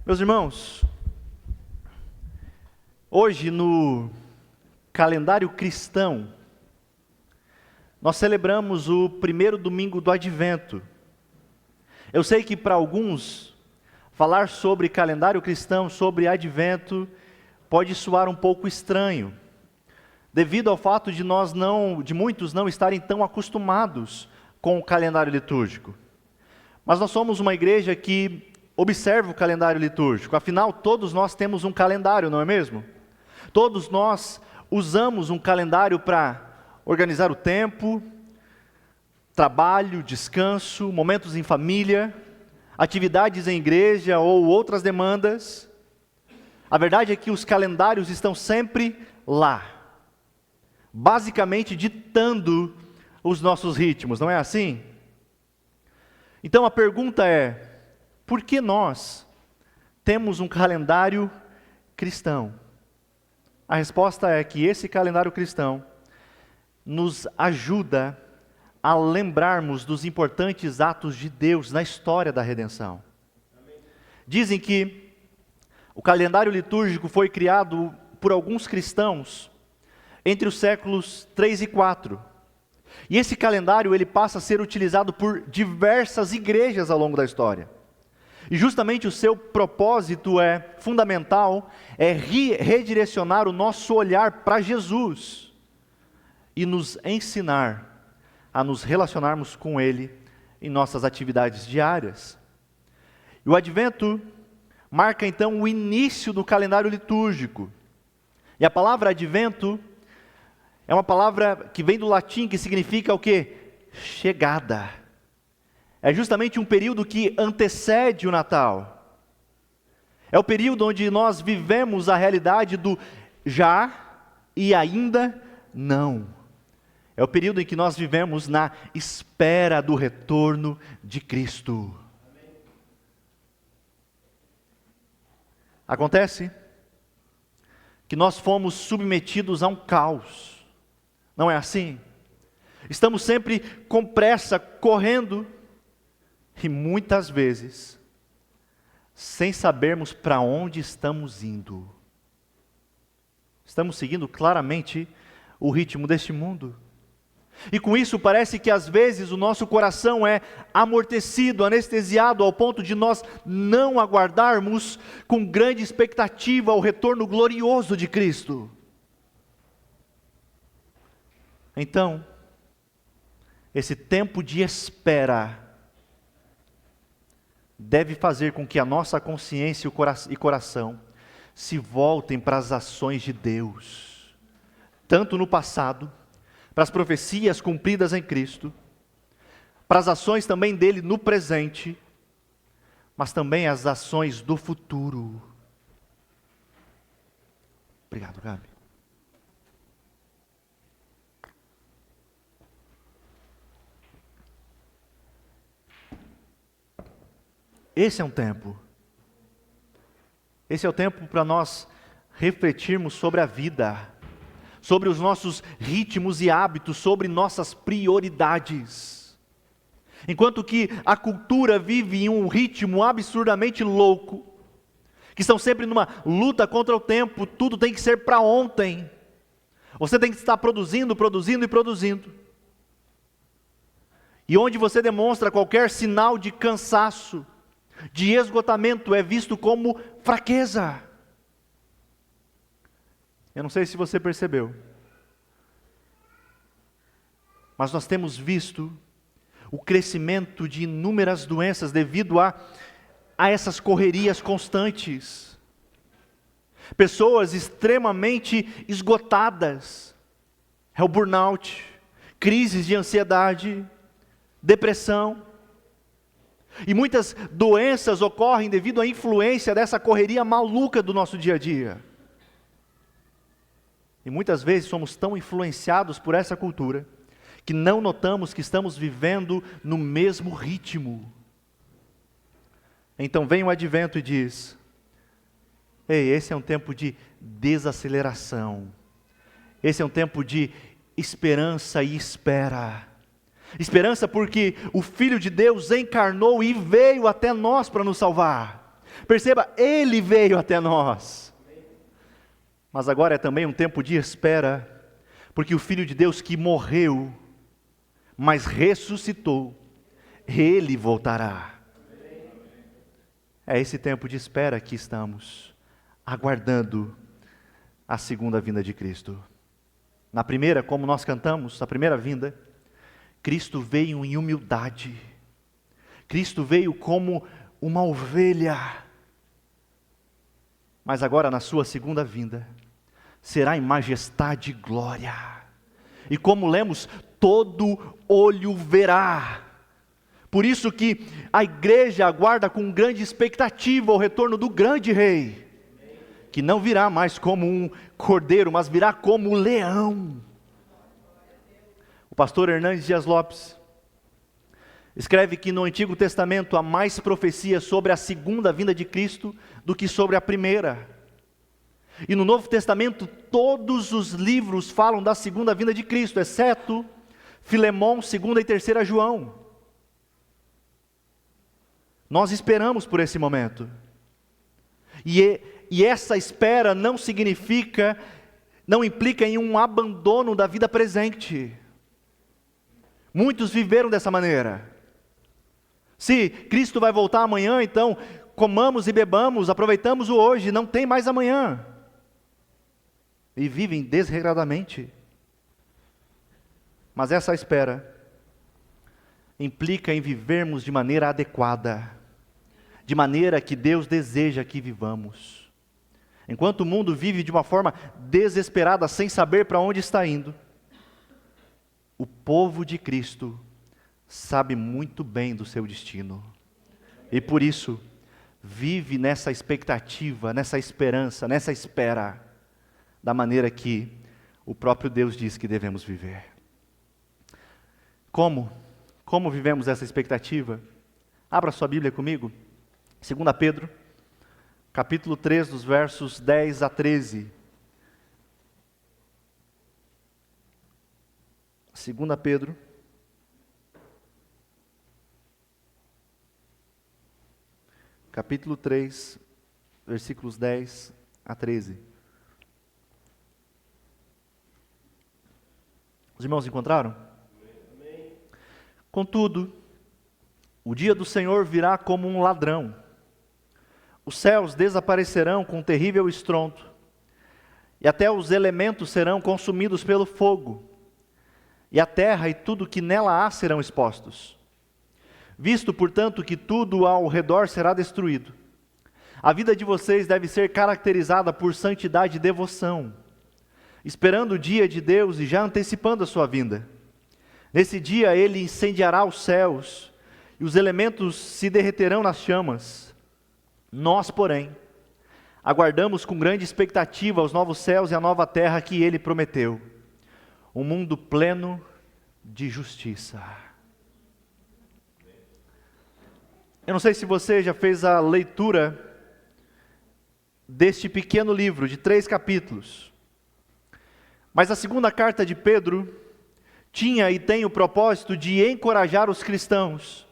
Meus irmãos, hoje no calendário cristão, nós celebramos o primeiro domingo do Advento. Eu sei que para alguns, falar sobre calendário cristão, sobre Advento, pode soar um pouco estranho, devido ao fato de muitos não estarem tão acostumados com o calendário litúrgico. Mas nós somos uma igreja que observa o calendário litúrgico, afinal todos nós temos um calendário, não é mesmo? Todos nós usamos um calendário para organizar o tempo, trabalho, descanso, momentos em família, atividades em igreja ou outras demandas. A verdade é que os calendários estão sempre lá, basicamente ditando os nossos ritmos, não é assim? Então a pergunta é: por que nós temos um calendário cristão? A resposta é que esse calendário cristão nos ajuda a lembrarmos dos importantes atos de Deus na história da redenção. Dizem que o calendário litúrgico foi criado por alguns cristãos entre os séculos 3 e 4. E esse calendário ele passa a ser utilizado por diversas igrejas ao longo da história. E justamente o seu propósito fundamental é redirecionar o nosso olhar para Jesus e nos ensinar a nos relacionarmos com Ele em nossas atividades diárias. E o Advento marca então o início do calendário litúrgico. E a palavra Advento é uma palavra que vem do latim, que significa o quê? Chegada. É justamente um período que antecede o Natal. É o período onde nós vivemos a realidade do já e ainda não. É o período em que nós vivemos na espera do retorno de Cristo. Acontece que nós fomos submetidos a um caos. Não é assim? Estamos sempre com pressa, correndo, e muitas vezes, sem sabermos para onde estamos indo. Estamos seguindo claramente o ritmo deste mundo. E com isso parece que às vezes o nosso coração é amortecido, anestesiado, ao ponto de nós não aguardarmos com grande expectativa o retorno glorioso de Cristo. Então, esse tempo de espera deve fazer com que a nossa consciência e coração se voltem para as ações de Deus, tanto no passado, para as profecias cumpridas em Cristo, para as ações também dele no presente, mas também as ações do futuro. Obrigado, Gabi. Esse é um tempo. Esse é o tempo para nós refletirmos sobre a vida, sobre os nossos ritmos e hábitos, sobre nossas prioridades. Enquanto que a cultura vive em um ritmo absurdamente louco, que estão sempre numa luta contra o tempo, tudo tem que ser para ontem. Você tem que estar produzindo, produzindo e produzindo. E onde você demonstra qualquer sinal de cansaço, de esgotamento, é visto como fraqueza. Eu não sei se você percebeu, mas nós temos visto o crescimento de inúmeras doenças devido a essas correrias constantes. Pessoas extremamente esgotadas. É o burnout, crises de ansiedade, depressão. E muitas doenças ocorrem devido à influência dessa correria maluca do nosso dia a dia. E muitas vezes somos tão influenciados por essa cultura, que não notamos que estamos vivendo no mesmo ritmo. Então vem o Advento e diz: ei, esse é um tempo de desaceleração. Esse é um tempo de esperança e espera. Esperança porque o Filho de Deus encarnou e veio até nós para nos salvar. Perceba, Ele veio até nós. Mas agora é também um tempo de espera, porque o Filho de Deus que morreu, mas ressuscitou, Ele voltará. É esse tempo de espera que estamos, aguardando a segunda vinda de Cristo. Na primeira, como nós cantamos, a primeira vinda, Cristo veio em humildade. Cristo veio como uma ovelha. Mas agora na sua segunda vinda, será em majestade e glória. E como lemos, todo olho verá. Por isso que a igreja aguarda com grande expectativa o retorno do grande rei, que não virá mais como um cordeiro, mas virá como um leão. O pastor Hernandes Dias Lopes escreve que no Antigo Testamento há mais profecia sobre a segunda vinda de Cristo do que sobre a primeira. E no Novo Testamento todos os livros falam da segunda vinda de Cristo, exceto Filemão, 2ª e 3ª João. Nós esperamos por esse momento. E essa espera não significa, não implica em um abandono da vida presente. Muitos viveram dessa maneira. Se Cristo vai voltar amanhã, então comamos e bebamos, aproveitamos o hoje, não tem mais amanhã. E vivem desregradamente. Mas essa espera implica em vivermos de maneira adequada, de maneira que Deus deseja que vivamos. Enquanto o mundo vive de uma forma desesperada, sem saber para onde está indo, o povo de Cristo sabe muito bem do seu destino. E por isso, vive nessa expectativa, nessa esperança, nessa espera, da maneira que o próprio Deus diz que devemos viver. Como vivemos essa expectativa? Abra sua Bíblia comigo. 2 Pedro, capítulo 3, dos versos 10 a 13. 2 Pedro, capítulo 3, versículos 10 a 13. Os irmãos encontraram? Amém. Contudo, o dia do Senhor virá como um ladrão. Os céus desaparecerão com terrível estrondo, e até os elementos serão consumidos pelo fogo, e a terra e tudo que nela há serão expostos. Visto, portanto, que tudo ao redor será destruído, a vida de vocês deve ser caracterizada por santidade e devoção, esperando o dia de Deus e já antecipando a sua vinda. Nesse dia Ele incendiará os céus, e os elementos se derreterão nas chamas. Nós, porém, aguardamos com grande expectativa os novos céus e a nova terra que Ele prometeu, um mundo pleno de justiça. Eu não sei se você já fez a leitura deste pequeno livro de 3 capítulos, mas a segunda carta de Pedro tinha e tem o propósito de encorajar os cristãos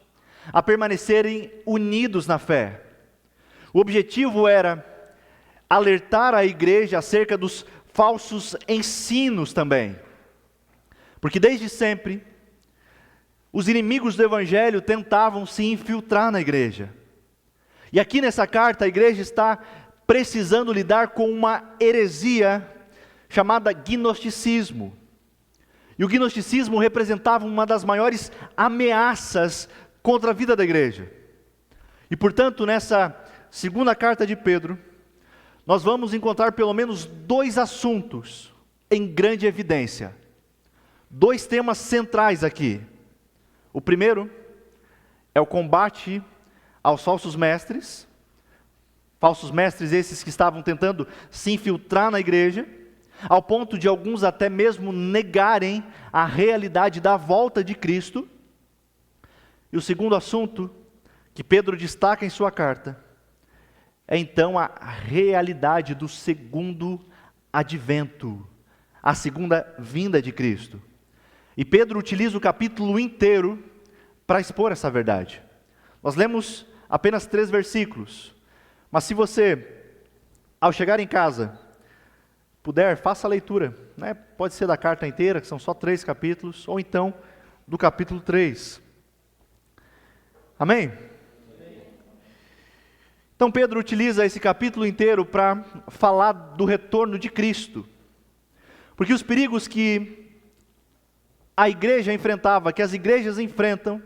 a permanecerem unidos na fé. O objetivo era alertar a igreja acerca dos falsos ensinos também, porque desde sempre os inimigos do evangelho tentavam se infiltrar na igreja. E aqui nessa carta a igreja está precisando lidar com uma heresia chamada gnosticismo. E o gnosticismo representava uma das maiores ameaças contra a vida da igreja. E portanto, nessa segunda carta de Pedro, nós vamos encontrar pelo menos 2 assuntos em grande evidência. 2 temas centrais aqui. O primeiro é o combate aos falsos mestres esses que estavam tentando se infiltrar na igreja, ao ponto de alguns até mesmo negarem a realidade da volta de Cristo. E o segundo assunto que Pedro destaca em sua carta é então a realidade do segundo advento, a segunda vinda de Cristo. E Pedro utiliza o capítulo inteiro para expor essa verdade. Nós lemos apenas 3 versículos, Mas se você, ao chegar em casa, puder, faça a leitura, né? Pode ser da carta inteira, que são só 3 capítulos, ou então do capítulo 3. Amém? Então Pedro utiliza esse capítulo inteiro para falar do retorno de Cristo. Porque os perigos que a igreja enfrentava, que as igrejas enfrentam,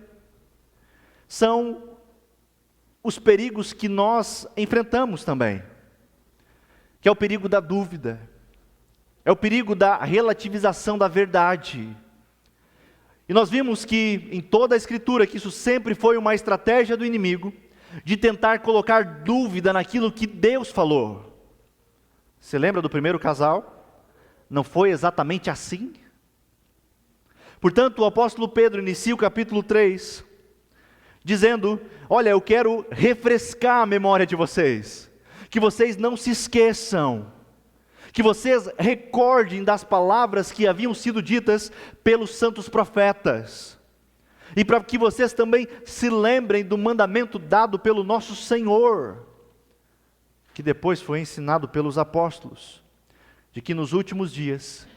são os perigos que nós enfrentamos também. Que é o perigo da dúvida, é o perigo da relativização da verdade. E nós vimos que em toda a Escritura, que isso sempre foi uma estratégia do inimigo, de tentar colocar dúvida naquilo que Deus falou. Você lembra do primeiro casal? Não foi exatamente assim? Portanto, o apóstolo Pedro inicia o capítulo 3, dizendo, olha, eu quero refrescar a memória de vocês, que vocês não se esqueçam, que vocês recordem das palavras que haviam sido ditas pelos santos profetas, e para que vocês também se lembrem do mandamento dado pelo nosso Senhor, que depois foi ensinado pelos apóstolos, de que nos últimos dias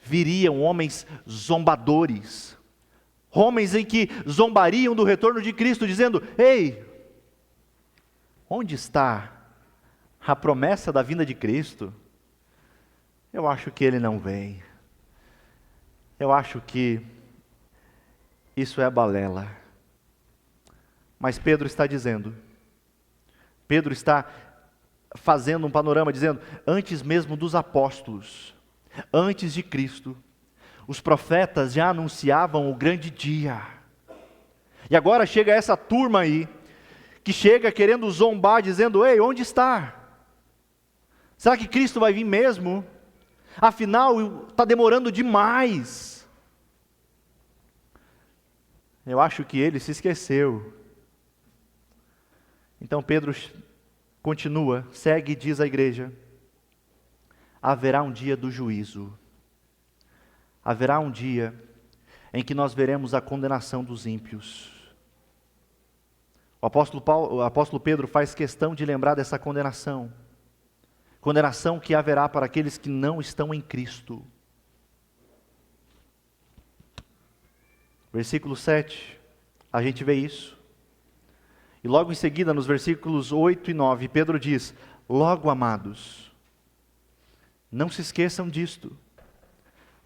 viriam homens zombadores, homens em que zombariam do retorno de Cristo, dizendo, ei, onde está a promessa da vinda de Cristo? Eu acho que Ele não vem, eu acho que isso é balela. Mas Pedro está dizendo, Pedro está fazendo um panorama, dizendo, antes mesmo dos apóstolos, antes de Cristo, os profetas já anunciavam o grande dia. E agora chega essa turma aí, que chega querendo zombar, dizendo, ei, onde está? Será que Cristo vai vir mesmo? Afinal, está demorando demais. Eu acho que ele se esqueceu. Então Pedro continua, segue e diz à igreja, haverá um dia do juízo. Haverá um dia em que nós veremos a condenação dos ímpios. O apóstolo Pedro faz questão de lembrar dessa condenação. Condenação que haverá para aqueles que não estão em Cristo. Versículo 7, a gente vê isso. E logo em seguida, nos versículos 8 e 9, Pedro diz, logo amados, não se esqueçam disto.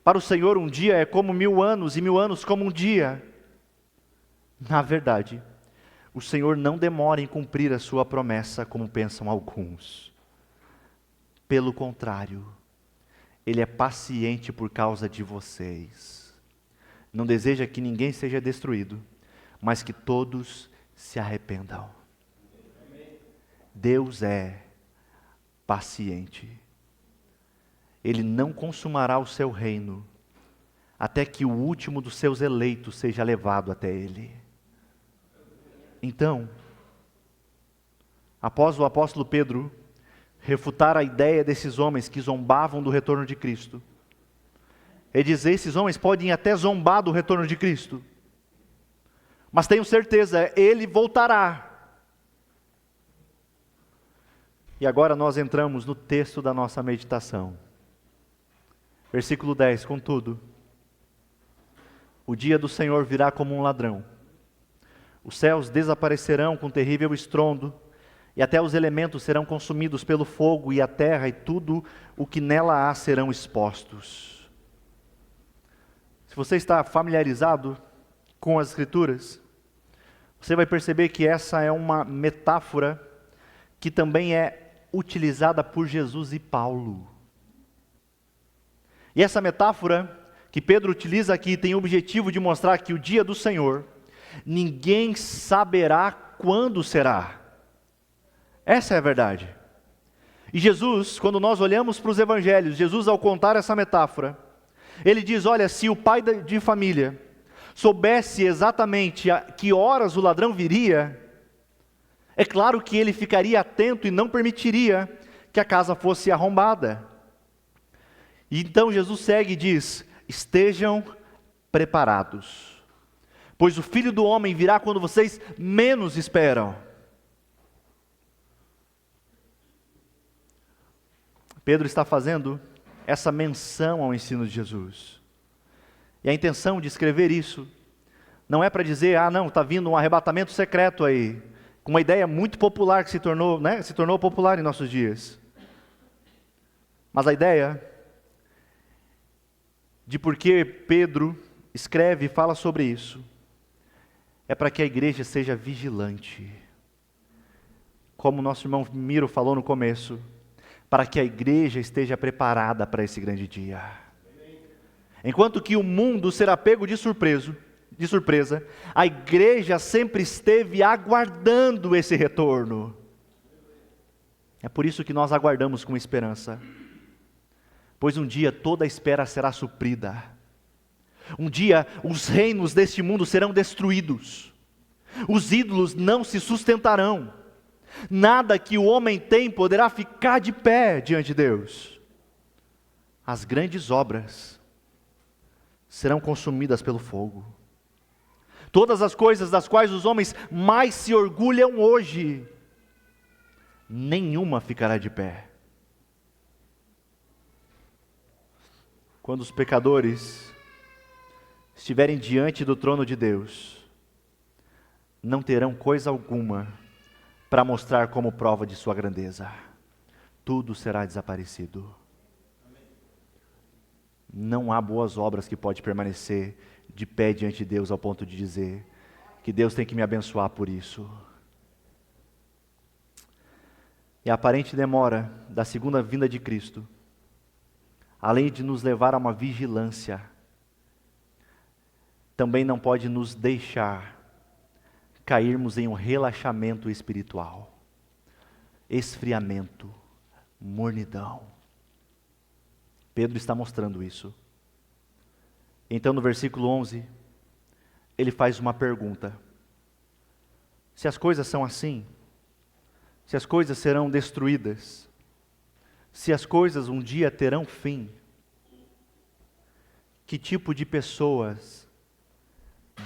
Para o Senhor um dia é como 1000 anos, e 1000 anos como um dia. Na verdade, o Senhor não demora em cumprir a sua promessa, como pensam alguns. Pelo contrário, Ele é paciente por causa de vocês. Não deseja que ninguém seja destruído, mas que todos se arrependam. Deus é paciente. Ele não consumará o seu reino, até que o último dos seus eleitos seja levado até Ele. Então, após o apóstolo Pedro refutar a ideia desses homens que zombavam do retorno de Cristo, ele diz, esses homens podem até zombar do retorno de Cristo, mas tenho certeza, Ele voltará. E agora nós entramos no texto da nossa meditação. Versículo 10, contudo, o dia do Senhor virá como um ladrão. Os céus desaparecerão com terrível estrondo, e até os elementos serão consumidos pelo fogo, e a terra e tudo o que nela há serão expostos. Se você está familiarizado com as Escrituras, você vai perceber que essa é uma metáfora que também é utilizada por Jesus e Paulo. E essa metáfora que Pedro utiliza aqui tem o objetivo de mostrar que o dia do Senhor, ninguém saberá quando será. Essa é a verdade. E Jesus, quando nós olhamos para os evangelhos, Jesus ao contar essa metáfora, ele diz, olha, se o pai de família soubesse exatamente a que horas o ladrão viria, é claro que ele ficaria atento e não permitiria que a casa fosse arrombada. E então Jesus segue e diz, estejam preparados, pois o Filho do Homem virá quando vocês menos esperam. Pedro está fazendo essa menção ao ensino de Jesus. E a intenção de escrever isso não é para dizer, não, está vindo um arrebatamento secreto aí, com uma ideia muito popular que se tornou popular em nossos dias. Mas a ideia de por que Pedro escreve e fala sobre isso é para que a igreja seja vigilante. Como nosso irmão Miro falou no começo, para que a igreja esteja preparada para esse grande dia. Enquanto que o mundo será pego de surpresa, a igreja sempre esteve aguardando esse retorno. É por isso que nós aguardamos com esperança, pois um dia toda a espera será suprida. Um dia os reinos deste mundo serão destruídos, os ídolos não se sustentarão, nada que o homem tem poderá ficar de pé diante de Deus. As grandes obras serão consumidas pelo fogo. Todas as coisas das quais os homens mais se orgulham hoje, nenhuma ficará de pé. Quando os pecadores estiverem diante do trono de Deus, não terão coisa alguma para mostrar como prova de sua grandeza. Tudo será desaparecido. Não há boas obras que pode permanecer de pé diante de Deus ao ponto de dizer que Deus tem que me abençoar por isso. E a aparente demora da segunda vinda de Cristo, além de nos levar a uma vigilância, também não pode nos deixar cairmos em um relaxamento espiritual, esfriamento, mornidão. Pedro está mostrando isso. Então no versículo 11, ele faz uma pergunta. Se as coisas são assim, se as coisas serão destruídas, se as coisas um dia terão fim, que tipo de pessoas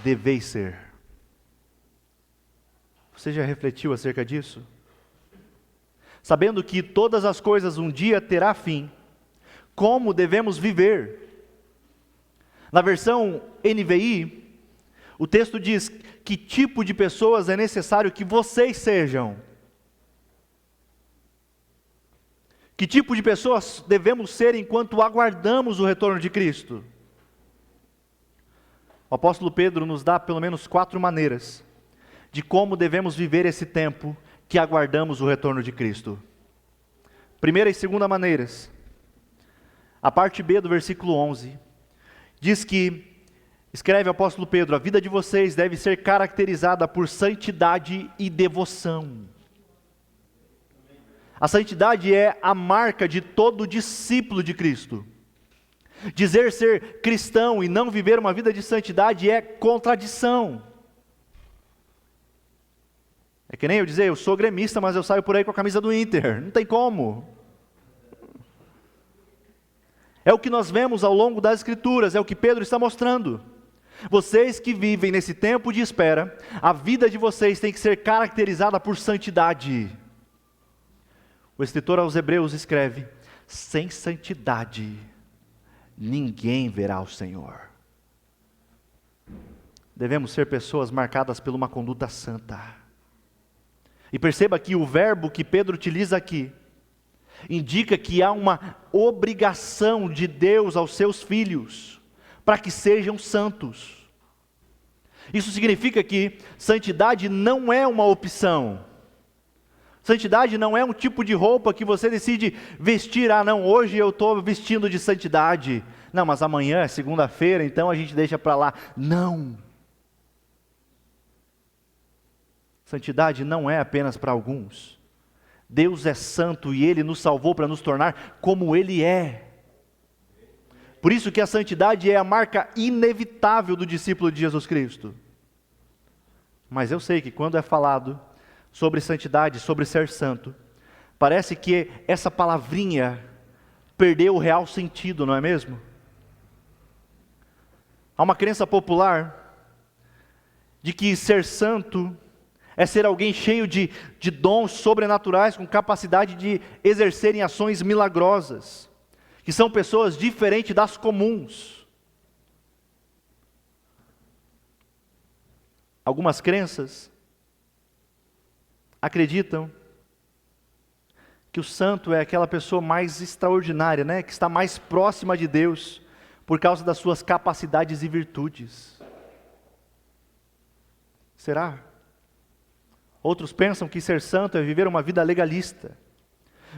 deveis ser? Você já refletiu acerca disso? Sabendo que todas as coisas um dia terão fim, como devemos viver? Na versão NVI, o texto diz que tipo de pessoas é necessário que vocês sejam. Que tipo de pessoas devemos ser enquanto aguardamos o retorno de Cristo? O apóstolo Pedro nos dá pelo menos 4 maneiras de como devemos viver esse tempo que aguardamos o retorno de Cristo. Primeira e segunda maneiras. A parte B do versículo 11 diz que, escreve o apóstolo Pedro, a vida de vocês deve ser caracterizada por santidade e devoção. A santidade é a marca de todo discípulo de Cristo. Dizer ser cristão e não viver uma vida de santidade é contradição. É que nem eu dizer, eu sou gremista, mas eu saio por aí com a camisa do Inter. Não tem como. É o que nós vemos ao longo das Escrituras, é o que Pedro está mostrando. Vocês que vivem nesse tempo de espera, a vida de vocês tem que ser caracterizada por santidade. O escritor aos Hebreus escreve, sem santidade, ninguém verá o Senhor. Devemos ser pessoas marcadas por uma conduta santa. E perceba que o verbo que Pedro utiliza aqui, indica que há uma obrigação de Deus aos seus filhos, para que sejam santos. Isso significa que santidade não é uma opção. Santidade não é um tipo de roupa que você decide vestir. Não, hoje eu estou vestindo de santidade. Não, mas amanhã é segunda-feira, então a gente deixa para lá. Não. Santidade não é apenas para alguns. Deus é santo e Ele nos salvou para nos tornar como Ele é. Por isso que a santidade é a marca inevitável do discípulo de Jesus Cristo. Mas eu sei que quando é falado sobre santidade, sobre ser santo, parece que essa palavrinha perdeu o real sentido, não é mesmo? Há uma crença popular de que ser santo é ser alguém cheio de dons sobrenaturais, com capacidade de exercerem ações milagrosas, que são pessoas diferentes das comuns. Algumas crenças acreditam que o santo é aquela pessoa mais extraordinária, né? Que está mais próxima de Deus, por causa das suas capacidades e virtudes. Será? Outros pensam que ser santo é viver uma vida legalista,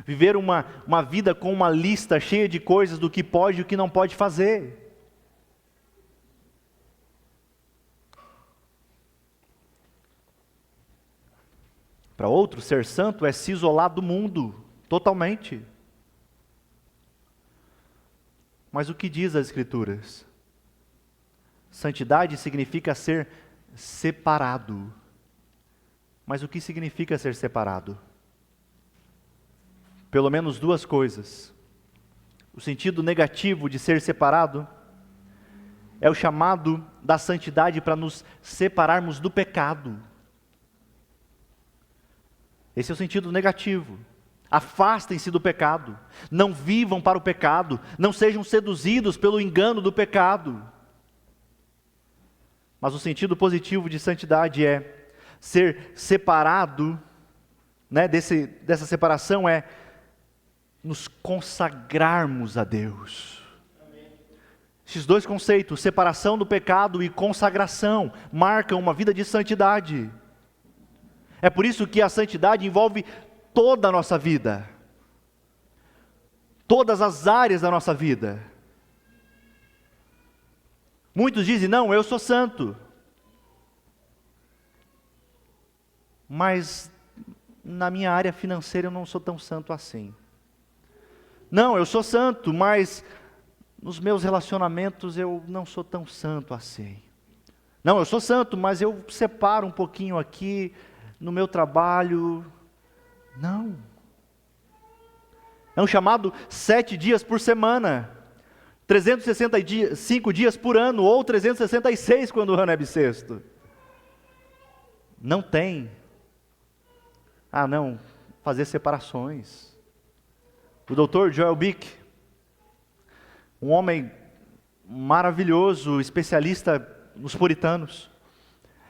viver uma vida com uma lista cheia de coisas do que pode e o que não pode fazer. Para outros, ser santo é se isolar do mundo, totalmente. Mas o que diz as Escrituras? Santidade significa ser separado. Mas o que significa ser separado? Pelo menos duas coisas. O sentido negativo de ser separado é o chamado da santidade para nos separarmos do pecado. Esse é o sentido negativo. Afastem-se do pecado, não vivam para o pecado, não sejam seduzidos pelo engano do pecado. Mas o sentido positivo de santidade é ser separado, né, dessa separação é nos consagrarmos a Deus. Esses dois conceitos, separação do pecado e consagração, marcam uma vida de santidade. É por isso que a santidade envolve toda a nossa vida, todas as áreas da nossa vida. Muitos dizem, não, eu sou santo, mas na minha área financeira eu não sou tão santo assim. Não, eu sou santo, mas nos meus relacionamentos eu não sou tão santo assim. Não, eu sou santo, mas eu separo um pouquinho aqui no meu trabalho. Não. É um chamado 7 dias por semana, 365 dias por ano, ou 366 quando o ano é bissexto. Não tem. Fazer separações. O Dr. Joel Bick, um homem maravilhoso, especialista nos puritanos,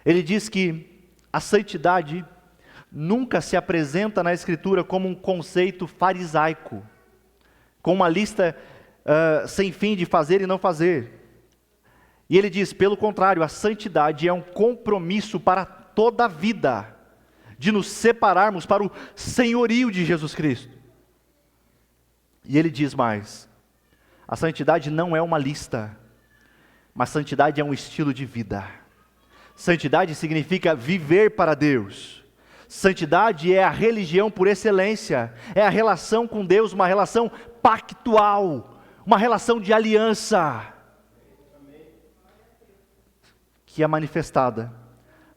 ele diz que a santidade nunca se apresenta na Escritura como um conceito farisaico, com uma lista sem fim de fazer e não fazer. E ele diz, pelo contrário, a santidade é um compromisso para toda a vida, de nos separarmos para o senhorio de Jesus Cristo. E ele diz mais, a santidade não é uma lista, mas santidade é um estilo de vida. Santidade significa viver para Deus. Santidade é a religião por excelência, é a relação com Deus, uma relação pactual, uma relação de aliança, que é manifestada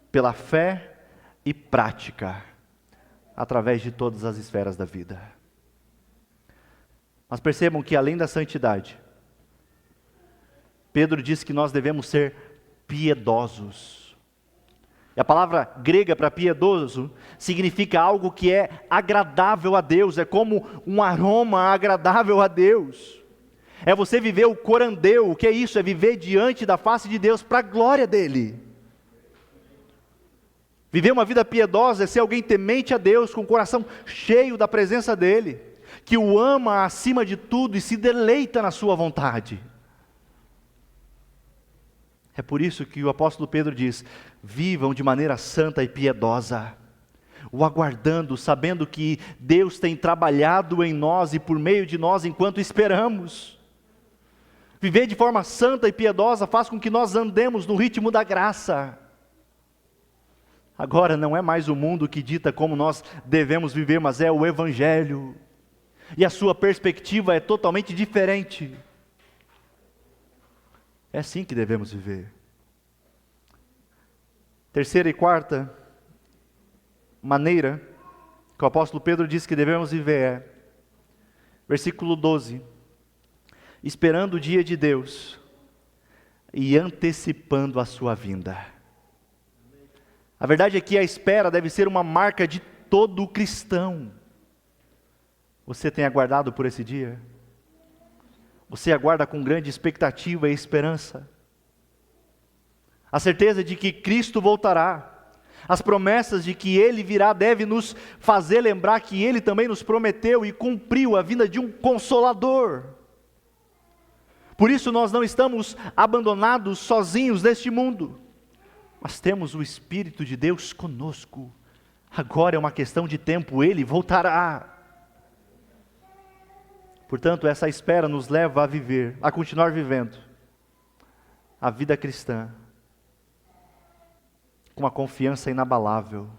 pela fé e prática, através de todas as esferas da vida. Mas percebam que além da santidade, Pedro diz que nós devemos ser piedosos. E a palavra grega para piedoso significa algo que é agradável a Deus, é como um aroma agradável a Deus. É você viver o corandeu, o que é isso? É viver diante da face de Deus para a glória dEle. Viver uma vida piedosa é ser alguém temente a Deus, com o coração cheio da presença dEle, que o ama acima de tudo e se deleita na sua vontade. É por isso que o apóstolo Pedro diz, vivam de maneira santa e piedosa, o aguardando, sabendo que Deus tem trabalhado em nós e por meio de nós enquanto esperamos. Viver de forma santa e piedosa faz com que nós andemos no ritmo da graça. Agora não é mais o mundo que dita como nós devemos viver, mas é o Evangelho. E a sua perspectiva é totalmente diferente. É assim que devemos viver. Terceira e quarta maneira que o apóstolo Pedro diz que devemos viver é, versículo 12, esperando o dia de Deus e antecipando a sua vinda. A verdade é que a espera deve ser uma marca de todo cristão. Você tem aguardado por esse dia? Você aguarda com grande expectativa e esperança? A certeza de que Cristo voltará, as promessas de que Ele virá deve nos fazer lembrar que Ele também nos prometeu e cumpriu a vinda de um Consolador. Por isso nós não estamos abandonados sozinhos neste mundo, mas temos o Espírito de Deus conosco. Agora é uma questão de tempo, Ele voltará. Portanto, essa espera nos leva a viver, a continuar vivendo a vida cristã com uma confiança inabalável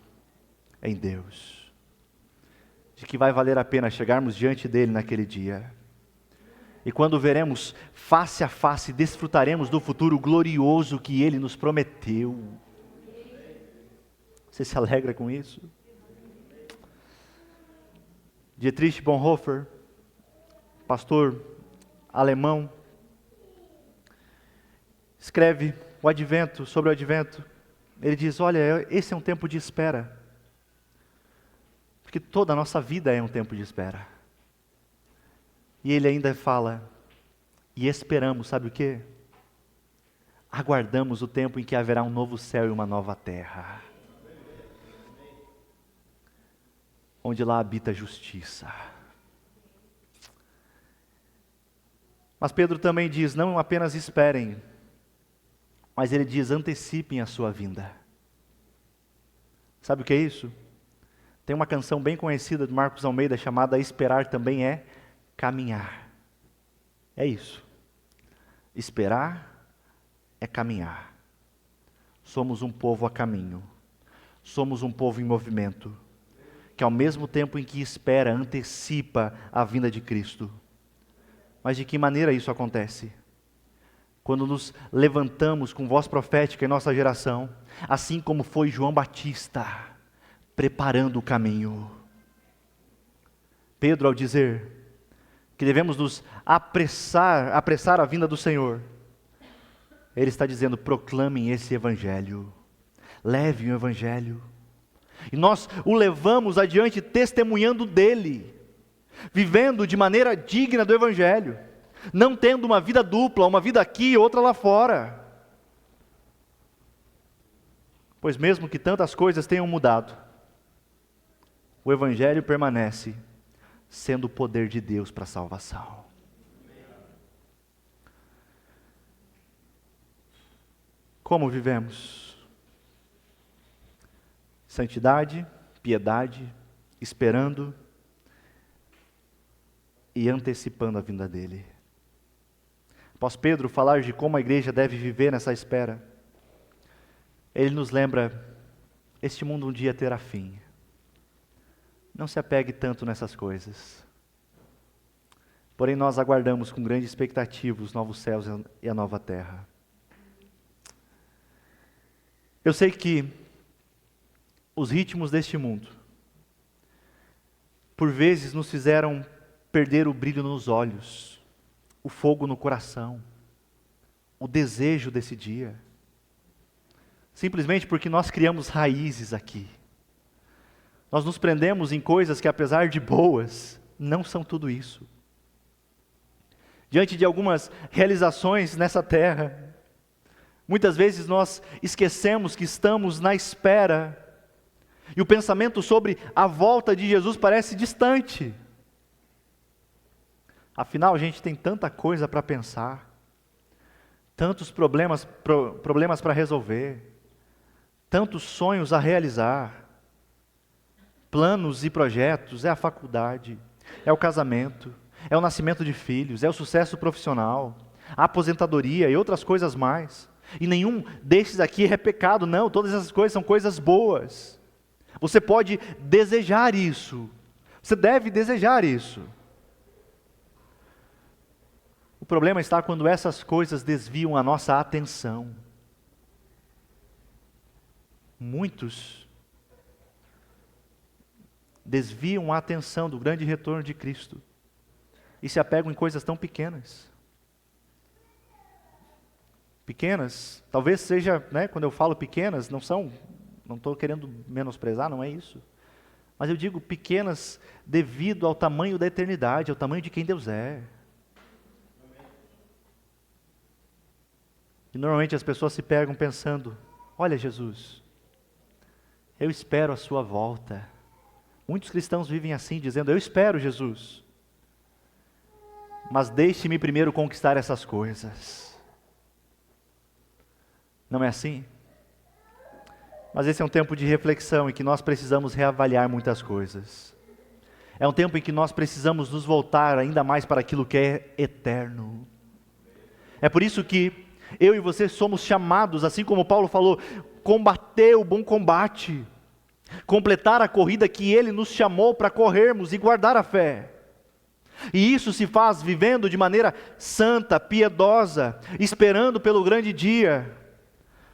em Deus, de que vai valer a pena chegarmos diante dEle naquele dia. E quando veremos face a face, desfrutaremos do futuro glorioso que Ele nos prometeu. Você se alegra com isso? Dietrich Bonhoeffer, pastor alemão, escreve sobre o advento. Ele diz, olha, esse é um tempo de espera, porque toda a nossa vida é um tempo de espera. E ele ainda fala, e esperamos, sabe o quê? Aguardamos o tempo em que haverá um novo céu e uma nova terra, onde lá habita a justiça. Mas Pedro também diz, não apenas esperem, mas ele diz, antecipem a sua vinda. Sabe o que é isso? Tem uma canção bem conhecida de Marcos Almeida chamada Esperar Também é Caminhar. É isso. Esperar é caminhar. Somos um povo a caminho. Somos um povo em movimento, que ao mesmo tempo em que espera, antecipa a vinda de Cristo. Mas de que maneira isso acontece? Quando nos levantamos com voz profética em nossa geração, assim como foi João Batista, preparando o caminho. Pedro, ao dizer que devemos nos apressar a vinda do Senhor, ele está dizendo, proclamem esse Evangelho, levem o Evangelho. E nós o levamos adiante testemunhando dele, vivendo de maneira digna do Evangelho, não tendo uma vida dupla, uma vida aqui e outra lá fora. Pois mesmo que tantas coisas tenham mudado, o Evangelho permanece sendo o poder de Deus para a salvação. Como vivemos? Santidade, piedade, esperando e antecipando a vinda dEle. Após Pedro falar de como a igreja deve viver nessa espera, ele nos lembra, este mundo um dia terá fim. Não se apegue tanto nessas coisas. Porém nós aguardamos com grande expectativa os novos céus e a nova terra. Eu sei que os ritmos deste mundo, por vezes nos fizeram perder o brilho nos olhos, o fogo no coração, o desejo desse dia, simplesmente porque nós criamos raízes aqui. Nós nos prendemos em coisas que, apesar de boas, não são tudo isso. Diante de algumas realizações nessa terra, muitas vezes nós esquecemos que estamos na espera, e o pensamento sobre a volta de Jesus parece distante. Afinal, a gente tem tanta coisa para pensar, tantos problemas para resolver, tantos sonhos a realizar, planos e projetos, é a faculdade, é o casamento, é o nascimento de filhos, é o sucesso profissional, a aposentadoria e outras coisas mais. E nenhum desses aqui é pecado, não, todas essas coisas são coisas boas. Você pode desejar isso, você deve desejar isso. O problema está quando essas coisas desviam a nossa atenção. Muitos desviam a atenção do grande retorno de Cristo e se apegam em coisas tão pequenas. Pequenas, talvez seja, quando eu falo pequenas, não são Não estou querendo menosprezar, não é isso. Mas eu digo pequenas devido ao tamanho da eternidade, ao tamanho de quem Deus é. E normalmente as pessoas se pegam pensando, olha Jesus, eu espero a sua volta. Muitos cristãos vivem assim, dizendo, eu espero Jesus. Mas deixe-me primeiro conquistar essas coisas. Não é assim? Mas esse é um tempo de reflexão em que nós precisamos reavaliar muitas coisas. É um tempo em que nós precisamos nos voltar ainda mais para aquilo que é eterno. É por isso que eu e você somos chamados, assim como Paulo falou, combater o bom combate, completar a corrida que Ele nos chamou para corrermos e guardar a fé. E isso se faz vivendo de maneira santa, piedosa, esperando pelo grande dia.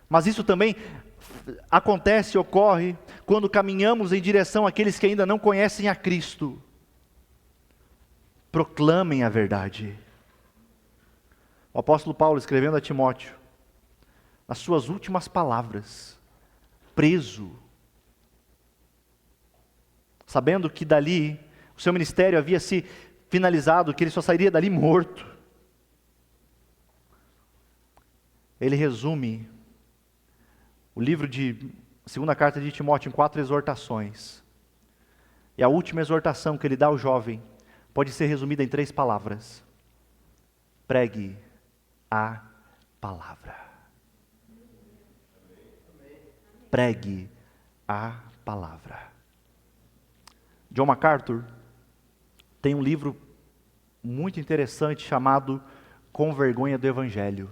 Mas isso também acontece, ocorre, quando caminhamos em direção àqueles que ainda não conhecem a Cristo. Proclamem a verdade. O apóstolo Paulo, escrevendo a Timóteo, nas suas últimas palavras, preso, sabendo que dali, o seu ministério havia se finalizado, que ele só sairia dali morto. Ele resume o livro de segunda carta de Timóteo em 4 exortações. E a última exortação que ele dá ao jovem pode ser resumida em 3 palavras. Pregue a palavra. Pregue a palavra. John MacArthur tem um livro muito interessante chamado Com Vergonha do Evangelho.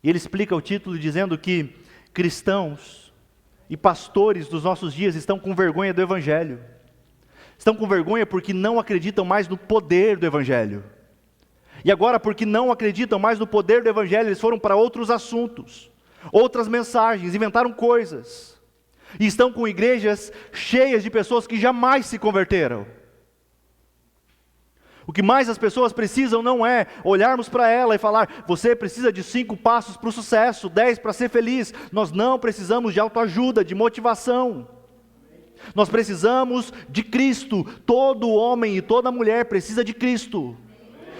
E ele explica o título dizendo que cristãos e pastores dos nossos dias estão com vergonha do Evangelho. Estão com vergonha porque não acreditam mais no poder do Evangelho. E agora, porque não acreditam mais no poder do Evangelho, eles foram para outros assuntos, outras mensagens, inventaram coisas. E estão com igrejas cheias de pessoas que jamais se converteram. O que mais as pessoas precisam não é olharmos para ela e falar, você precisa de 5 passos para o sucesso, 10 para ser feliz. Nós não precisamos de autoajuda, de motivação. Nós precisamos de Cristo. Todo homem e toda mulher precisa de Cristo.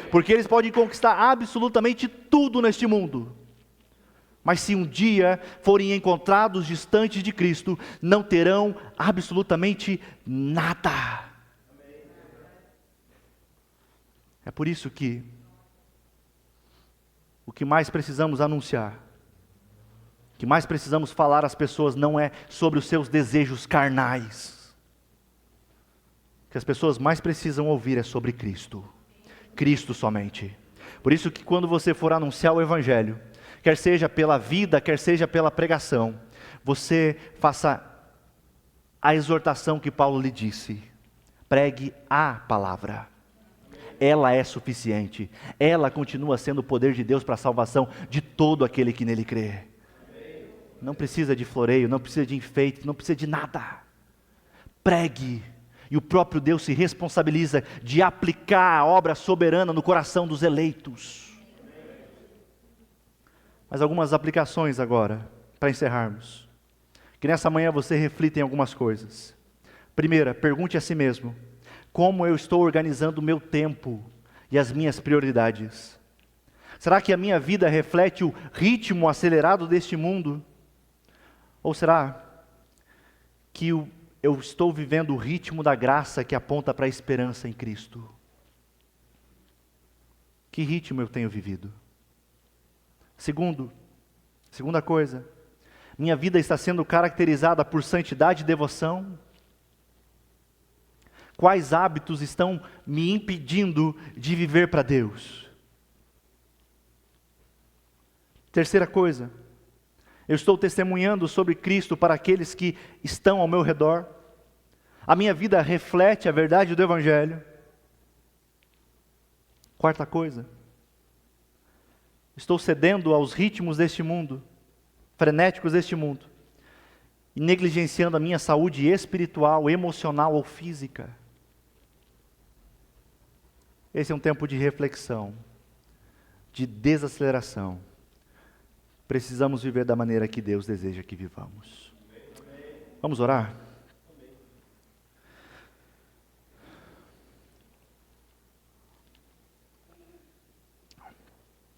Porque eles podem conquistar absolutamente tudo neste mundo. Mas se um dia forem encontrados distantes de Cristo, não terão absolutamente nada. É por isso que o que mais precisamos anunciar, o que mais precisamos falar às pessoas não é sobre os seus desejos carnais. O que as pessoas mais precisam ouvir é sobre Cristo. Cristo somente. Por isso que quando você for anunciar o Evangelho, quer seja pela vida, quer seja pela pregação, você faça a exortação que Paulo lhe disse. Pregue a palavra. Ela é suficiente. Ela continua sendo o poder de Deus para a salvação de todo aquele que nele crê. Não precisa de floreio, não precisa de enfeite, não precisa de nada. Pregue. E o próprio Deus se responsabiliza de aplicar a obra soberana no coração dos eleitos. Mas algumas aplicações agora, para encerrarmos. Que nessa manhã você reflita em algumas coisas. Primeira, pergunte a si mesmo. Como eu estou organizando o meu tempo e as minhas prioridades? Será que a minha vida reflete o ritmo acelerado deste mundo? Ou será que eu estou vivendo o ritmo da graça que aponta para a esperança em Cristo? Que ritmo eu tenho vivido? Segunda coisa, minha vida está sendo caracterizada por santidade e devoção? Quais hábitos estão me impedindo de viver para Deus? Terceira coisa, eu estou testemunhando sobre Cristo para aqueles que estão ao meu redor? A minha vida reflete a verdade do Evangelho? Quarta coisa, estou cedendo aos ritmos deste mundo, frenéticos deste mundo, e negligenciando a minha saúde espiritual, emocional ou física? Esse é um tempo de reflexão, de desaceleração, precisamos viver da maneira que Deus deseja que vivamos. Vamos orar?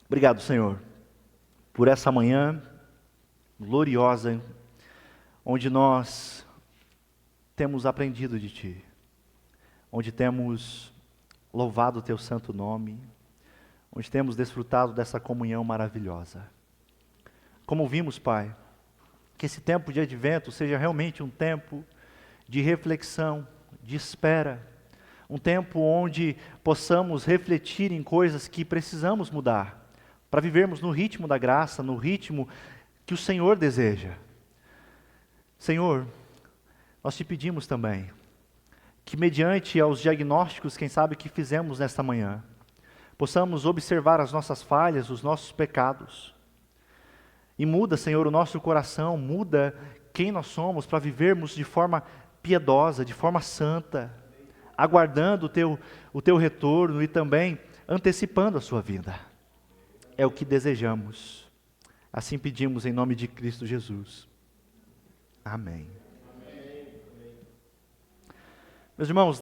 Obrigado, Senhor, por essa manhã gloriosa, onde nós temos aprendido de Ti, onde temos louvado o Teu santo nome, onde temos desfrutado dessa comunhão maravilhosa. Como vimos, Pai, que esse tempo de advento seja realmente um tempo de reflexão, de espera, um tempo onde possamos refletir em coisas que precisamos mudar, para vivermos no ritmo da graça, no ritmo que o Senhor deseja. Senhor, nós te pedimos também que, mediante aos diagnósticos, quem sabe, que fizemos nesta manhã, possamos observar as nossas falhas, os nossos pecados. E muda, Senhor, o nosso coração, muda quem nós somos para vivermos de forma piedosa, de forma santa, aguardando o Teu retorno e também antecipando a sua vinda. É o que desejamos. Assim pedimos em nome de Cristo Jesus. Amém. Meus irmãos,